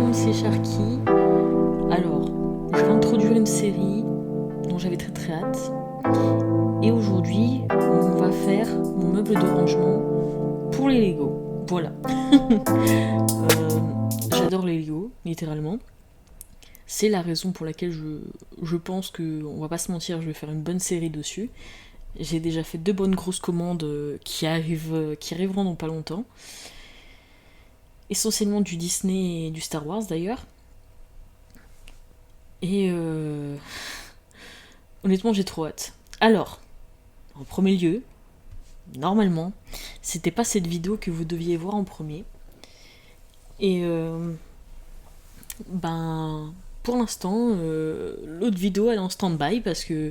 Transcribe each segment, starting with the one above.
monde, c'est Sharky. Alors, je vais introduire une série dont j'avais très très hâte. Et aujourd'hui, on va faire mon meuble de rangement pour les Lego. Voilà. J'adore les Lego, littéralement. C'est la raison pour laquelle je pense que, on va pas se mentir, je vais faire une bonne série dessus. J'ai déjà fait 2 bonnes grosses commandes qui arriveront dans pas longtemps. Essentiellement du Disney et du Star Wars d'ailleurs. Et honnêtement, j'ai trop hâte. Alors, en premier lieu, normalement, c'était pas cette vidéo que vous deviez voir en premier. Et pour l'instant, l'autre vidéo elle est en stand-by parce que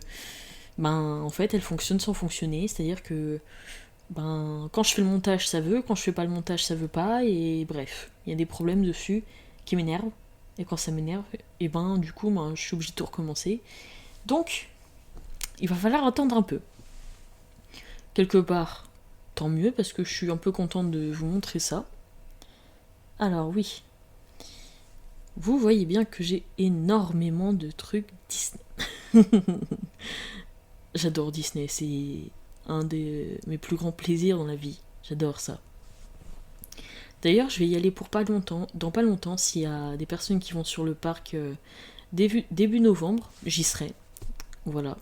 en fait elle fonctionne sans fonctionner, c'est-à-dire que quand je fais le montage ça veut, quand je fais pas le montage ça veut pas, et bref, il y a des problèmes dessus qui m'énervent, et quand ça m'énerve, et du coup je suis obligée de tout recommencer. Donc il va falloir attendre un peu. Quelque part, tant mieux parce que je suis un peu contente de vous montrer ça. Alors oui, vous voyez bien que j'ai énormément de trucs Disney. J'adore Disney, c'est un de mes plus grands plaisirs dans la vie. J'adore ça. D'ailleurs, je vais y aller pour pas longtemps. Dans pas longtemps, s'il y a des personnes qui vont sur le parc début novembre, j'y serai. Voilà.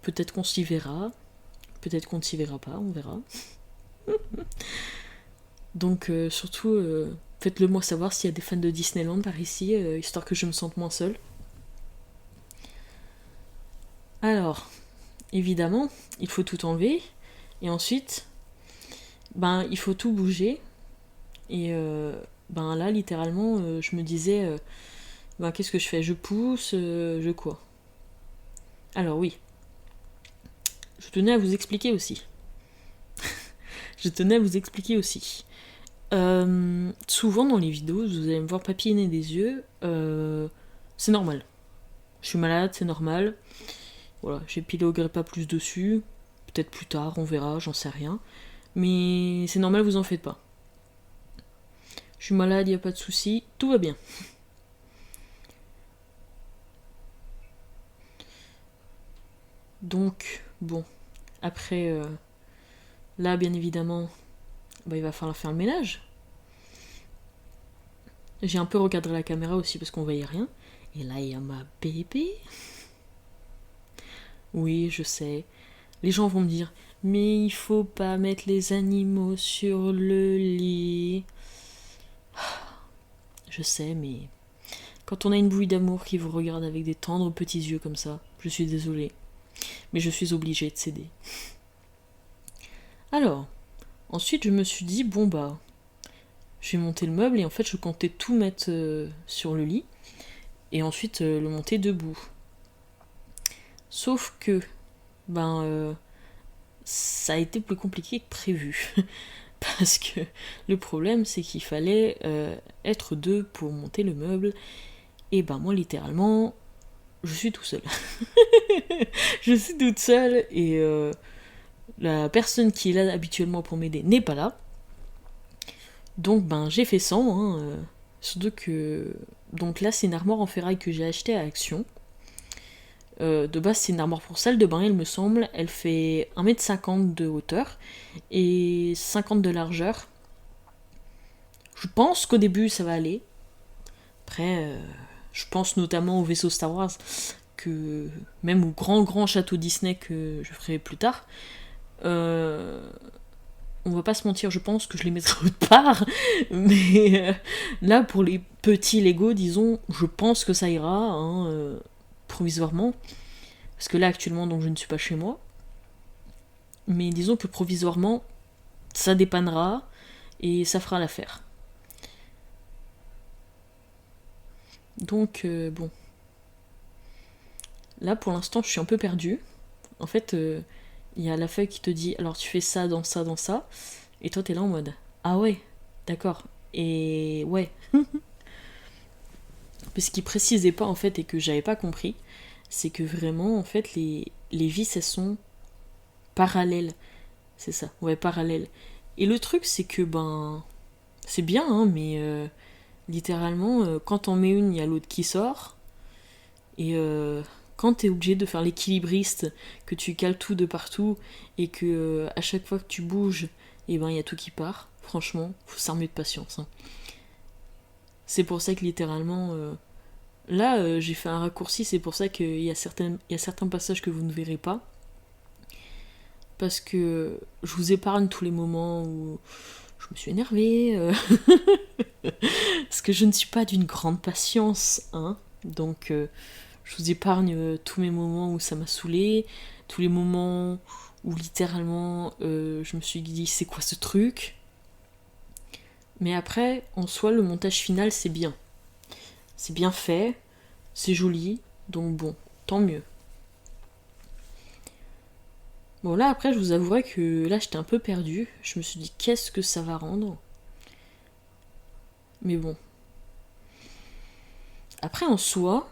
Peut-être qu'on s'y verra. Peut-être qu'on ne s'y verra pas, on verra. Donc surtout, faites-le moi savoir s'il y a des fans de Disneyland par ici, histoire que je me sente moins seule. Alors, évidemment, il faut tout enlever. Et ensuite, il faut tout bouger. Et là, littéralement, je me disais, qu'est-ce que je fais ? Je pousse, je quoi ? Alors oui, je tenais à vous expliquer aussi. Souvent dans les vidéos, vous allez me voir papillonner des yeux. C'est normal. Je suis malade, c'est normal. Voilà, j'épiloguerai pas plus dessus. Peut-être plus tard, on verra, j'en sais rien. Mais c'est normal, vous en faites pas. Je suis malade, y a pas de souci, tout va bien. Donc, bon, après, là, bien évidemment, il va falloir faire le ménage. J'ai un peu recadré la caméra aussi parce qu'on voyait rien. Et là, il y a ma bébé. Oui, je sais. Les gens vont me dire, mais il faut pas mettre les animaux sur le lit. Je sais, mais quand on a une bouille d'amour qui vous regarde avec des tendres petits yeux comme ça, je suis désolée. Mais je suis obligée de céder. Alors, ensuite je me suis dit, je vais monter le meuble, et en fait je comptais tout mettre sur le lit, et ensuite le monter debout. Sauf que, ça a été plus compliqué que prévu. Parce que le problème c'est qu'il fallait être 2 pour monter le meuble, et moi littéralement, je suis tout seul. Je suis toute seule, et la personne qui est là habituellement pour m'aider n'est pas là. Donc j'ai fait sans, surtout que... Donc là c'est une armoire en ferraille que j'ai achetée à Action. De base c'est une armoire pour salle de bain, il me semble. Elle fait 1m50 de hauteur et 50 de largeur. Je pense qu'au début ça va aller. Après, je pense notamment au vaisseau Star Wars, que même au grand château Disney que je ferai plus tard. On va pas se mentir, je pense que je les mettrai autre part, mais là pour les petits Lego, disons, je pense que ça ira, provisoirement, parce que là actuellement donc je ne suis pas chez moi, mais disons que provisoirement ça dépannera et ça fera l'affaire. Donc là pour l'instant je suis un peu perdue. En fait, il y a la feuille qui te dit alors tu fais ça, dans ça, dans ça, et toi t'es là en mode ah ouais, d'accord, et ouais. Mais ce qui précisait pas en fait et que j'avais pas compris, c'est que vraiment en fait les vis elles sont parallèles. C'est ça, ouais, parallèles. Et le truc c'est que c'est bien, mais Littéralement, quand t'en mets une, il y a l'autre qui sort. Et quand t'es obligé de faire l'équilibriste, que tu cales tout de partout, et que à chaque fois que tu bouges, et ben il y a tout qui part. Franchement, faut s'armer de patience. Hein. C'est pour ça que littéralement, là, j'ai fait un raccourci. C'est pour ça qu'il y a certains passages que vous ne verrez pas. Parce que je vous épargne tous les moments où je me suis énervée. Parce que je ne suis pas d'une grande patience, hein. Donc, je vous épargne tous mes moments où ça m'a saoulée, tous les moments où littéralement je me suis dit c'est quoi ce truc. Mais après, en soi, le montage final c'est bien. C'est bien fait, c'est joli, donc bon, tant mieux. Bon là après je vous avouerai que là j'étais un peu perdue. Je me suis dit qu'est-ce que ça va rendre. Mais bon. Après en soi,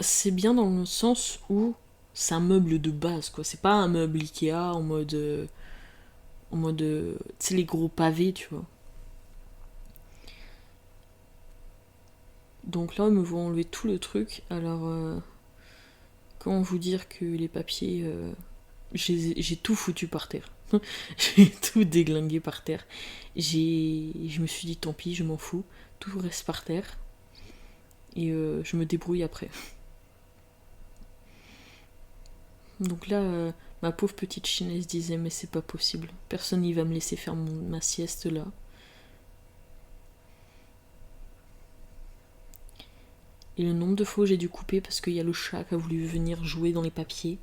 c'est bien dans le sens où c'est un meuble de base quoi. C'est pas un meuble Ikea tu sais les gros pavés tu vois. Donc là, ils me vont enlever tout le truc. Alors, comment vous dire que les papiers, j'ai tout foutu par terre. J'ai tout déglingué par terre. Je me suis dit, tant pis, je m'en fous. Tout reste par terre. Et je me débrouille après. Donc là, ma pauvre petite chinaise disait, mais c'est pas possible. Personne n'y va me laisser faire ma sieste là. Et le nombre de fois où j'ai dû couper parce qu'il y a le chat qui a voulu venir jouer dans les papiers.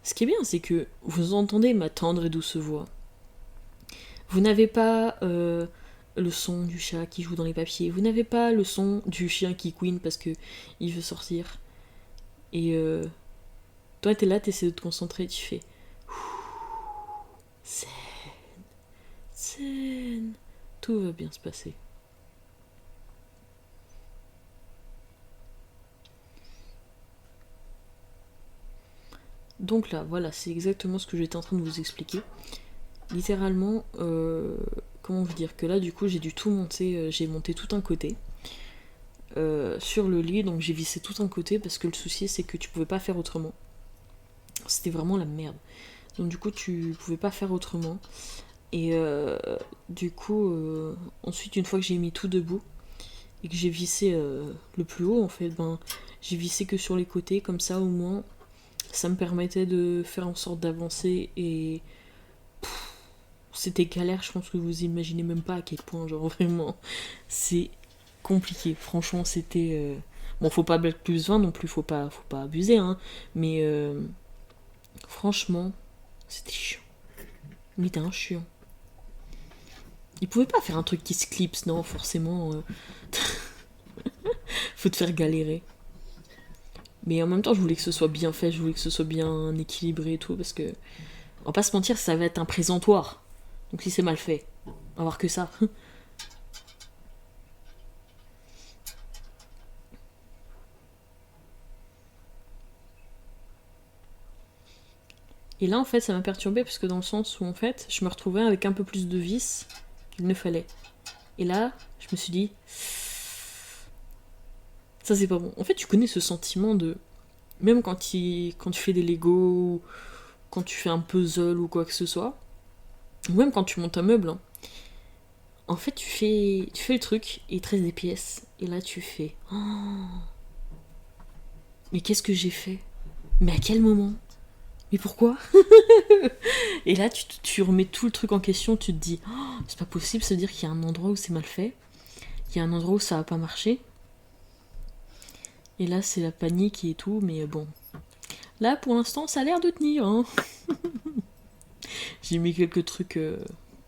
Ce qui est bien, c'est que vous entendez ma tendre et douce voix. Vous n'avez pas le son du chat qui joue dans les papiers. Vous n'avez pas le son du chien qui couine parce que il veut sortir. Et toi, t'es là, t'essaies de te concentrer, tu fais zen, zen. Tout va bien se passer. Donc là, voilà, c'est exactement ce que j'étais en train de vous expliquer. Littéralement, comment vous dire que là, du coup, j'ai dû tout monter. J'ai monté tout un côté sur le lit, donc j'ai vissé tout un côté parce que le souci, c'est que tu pouvais pas faire autrement. C'était vraiment la merde. Donc du coup, tu pouvais pas faire autrement. Et du coup, ensuite, une fois que j'ai mis tout debout et que j'ai vissé le plus haut, en fait, ben, j'ai vissé que sur les côtés, comme ça, au moins, ça me permettait de faire en sorte d'avancer et c'était galère, je pense que vous imaginez même pas à quel point, genre vraiment, c'est compliqué. Franchement, c'était... Bon, faut pas Bac plus 20 non plus, faut pas abuser, hein, mais franchement, c'était chiant. Mais t'es un chiant. Il pouvait pas faire un truc qui se clipse, non, forcément. Faut te faire galérer. Mais en même temps, je voulais que ce soit bien fait, je voulais que ce soit bien équilibré et tout, parce que, on va pas se mentir, ça va être un présentoir. Donc si c'est mal fait, on va voir que ça. Et là, en fait, ça m'a perturbée, parce que dans le sens où, en fait, je me retrouvais avec un peu plus de vis qu'il ne fallait. Et là, je me suis dit, ça c'est pas bon. En fait, tu connais ce sentiment de... Même quand tu fais des Lego, quand tu fais un puzzle ou quoi que ce soit, ou même quand tu montes un meuble, hein, en fait, tu fais le truc, il te reste des pièces, et là tu fais... Oh, mais qu'est-ce que j'ai fait? Mais à quel moment? Mais pourquoi? Et là, tu remets tout le truc en question, tu te dis, oh, c'est pas possible, ça veut dire qu'il y a un endroit où c'est mal fait, il y a un endroit où ça va pas marcher. Et là, c'est la panique et tout, mais bon. Là, pour l'instant, ça a l'air de tenir, hein. J'ai mis quelques trucs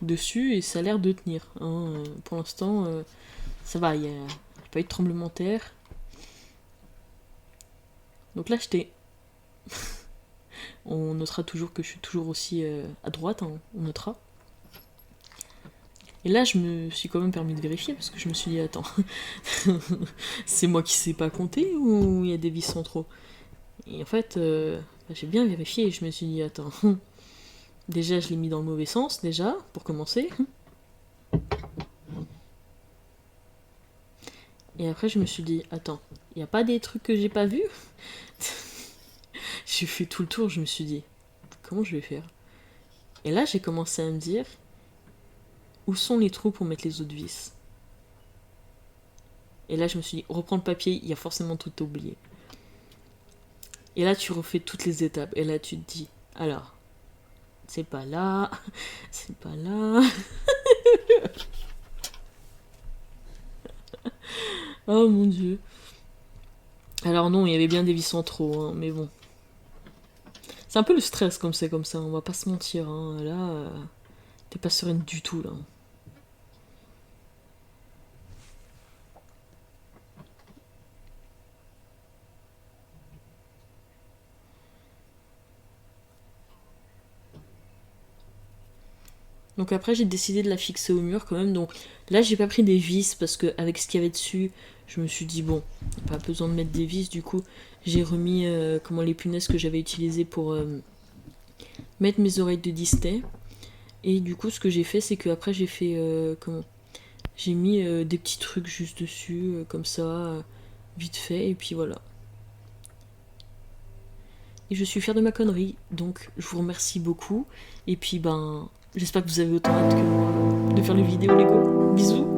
dessus et ça a l'air de tenir, hein. Pour l'instant, ça va, il n'y a pas eu de tremblement de terre. Donc là, on notera toujours que je suis toujours aussi à droite, hein, on notera. Et là, je me suis quand même permis de vérifier parce que je me suis dit, attends, c'est moi qui sais pas compter ou il y a des vis en trop? Et en fait, j'ai bien vérifié et je me suis dit, attends, déjà je l'ai mis dans le mauvais sens, déjà, pour commencer. Et après, je me suis dit, attends, il n'y a pas des trucs que j'ai pas vus? J'ai fait tout le tour, je me suis dit, comment je vais faire? Et là, j'ai commencé à me dire, où sont les trous pour mettre les autres vis? Et là, je me suis dit, reprends le papier, il y a forcément tout oublié. Et là, tu refais toutes les étapes. Et là, tu te dis, alors, c'est pas là, c'est pas là. Oh mon dieu. Alors non, il y avait bien des vis en trop, hein, mais bon. C'est un peu le stress comme c'est comme ça, on va pas se mentir. Hein. Là, t'es pas sereine du tout, là. Donc après, j'ai décidé de la fixer au mur quand même. Donc là, j'ai pas pris des vis parce que avec ce qu'il y avait dessus, je me suis dit, bon, pas besoin de mettre des vis. Du coup, j'ai remis les punaises que j'avais utilisées pour mettre mes oreilles de Disney. Et du coup, ce que j'ai fait, c'est que après j'ai fait j'ai mis des petits trucs juste dessus, comme ça, vite fait, et puis voilà. Et je suis fière de ma connerie, donc je vous remercie beaucoup. Et puis j'espère que vous avez autant hâte que moi de faire les vidéos Lego. Bisous.